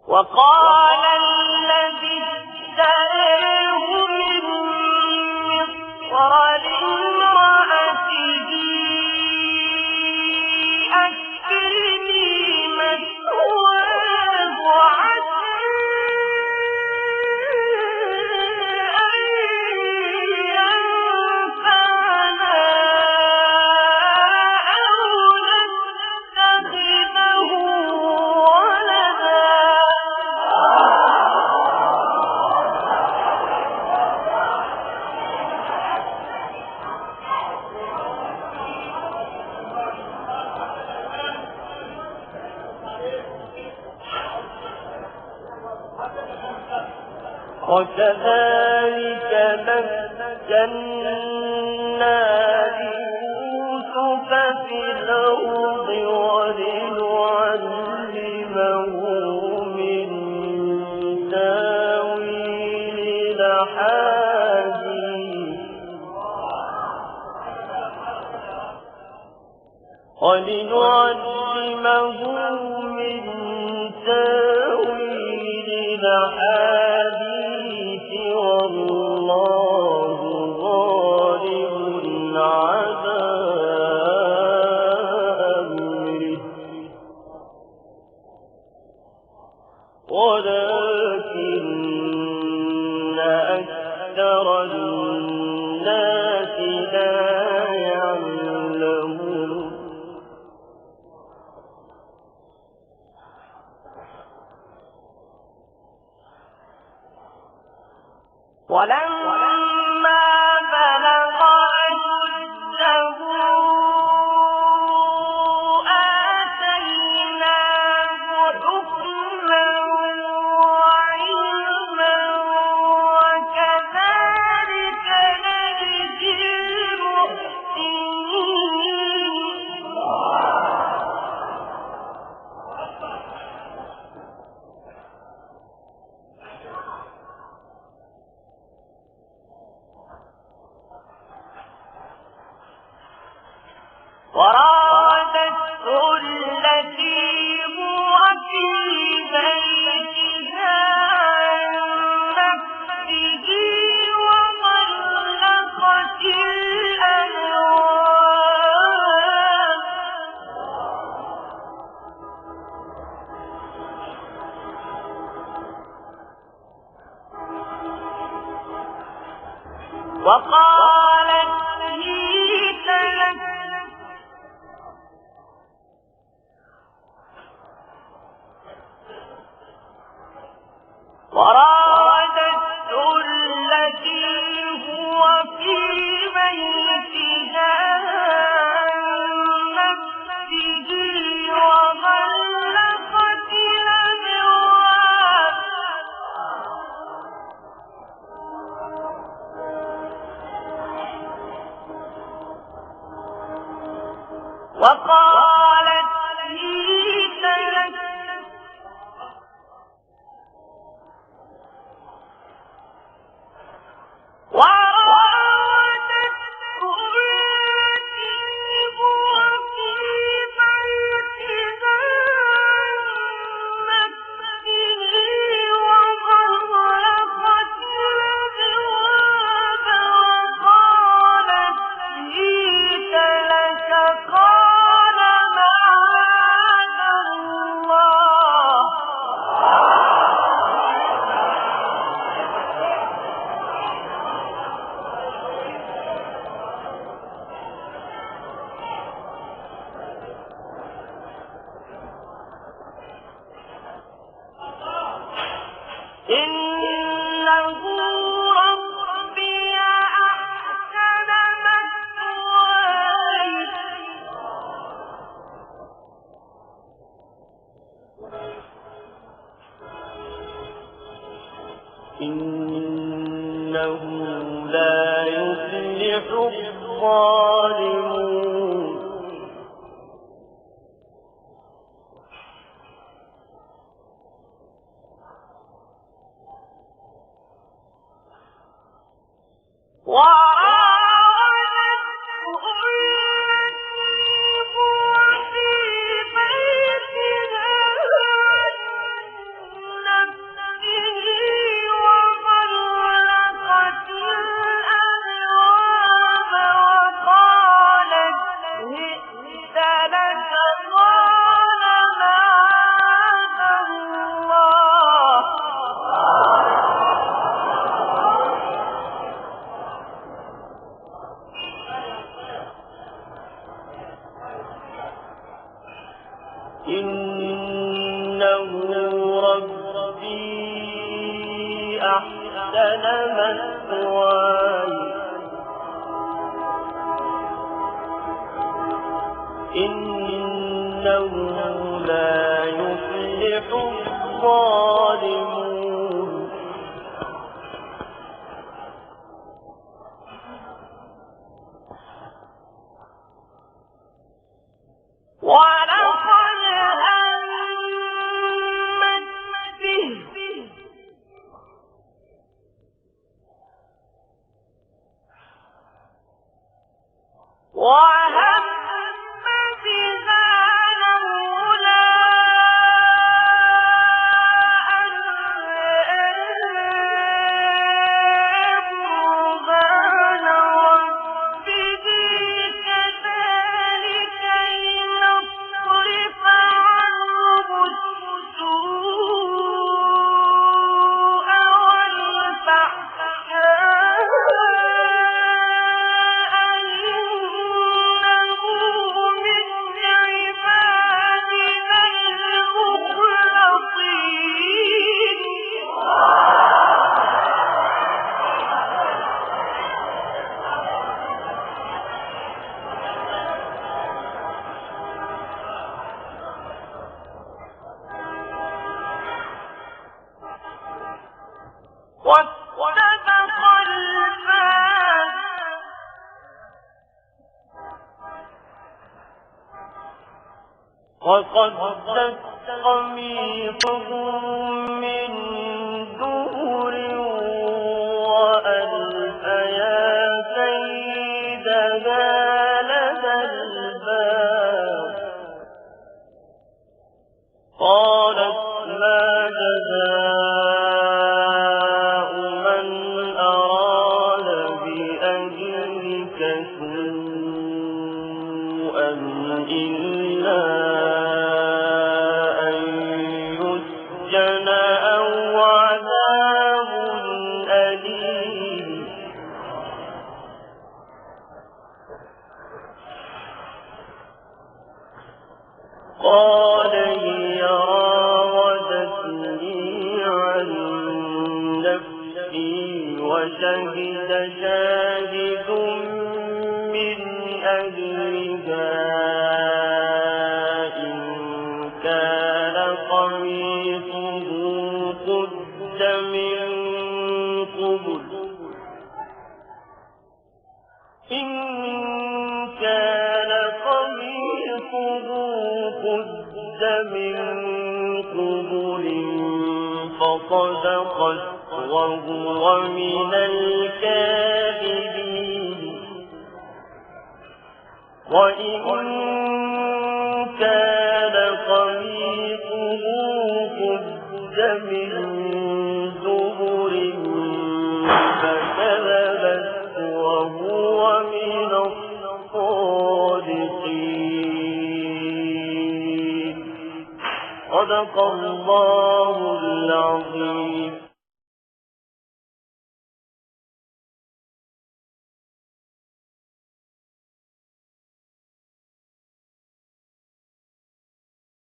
وقال الذي اشتريه من مصر لامرأته أكرمي مثواه عسى أن ينفعنا أو نتخذه ولدا. وكذلك مكنا ليوسف في الأرض ولنعلمه من تاويل الأحاديث والله غالب على أمره ولكن أكثر الناس لا يعلمون. ولما بلغ أشده آتيناه حكما وعلما وكذلك نجزي المحسنين. وراودته التي هو في بيتها عن نفسه وغلقت الأبواب وقالت هيت لك وراودته التي هو في بيتها عن نفسه وغلقت الأبواب وقالت هيت لك وراودته التي هو في بيتها عن نفسه وغلقت الأبواب وقالت هيت لك قال معاذ الله إنه ربي أحسن مثواي إنه لا يفلح الظالمون. وراودته التي هو في بيتها عن إنه ربي أحسن مثواي إنه لا يفلح الظالمون ولقد همت به وهم بها لولا أن برهان ربه كذلك لنصرف عنه السوء والفحشاء إنه من عبادنا المخلصين واستبق الباب وقدت قميصه من دبر وألف يا سيدها لدى الباب قالت ما جزاء من أراد بأهلك سوءا إلا أن يسجن أو عذاب أليم قال هي راودتني عن نفسي وشهد شاهد من أهلها إن كان قميصه قد من قبل إن كان قميصه قد من قبل فصدقت وهو من الكاذبين وإن كان قميصه قد من دبر فكذبت وهو من الصادقين صدق الله العظيم.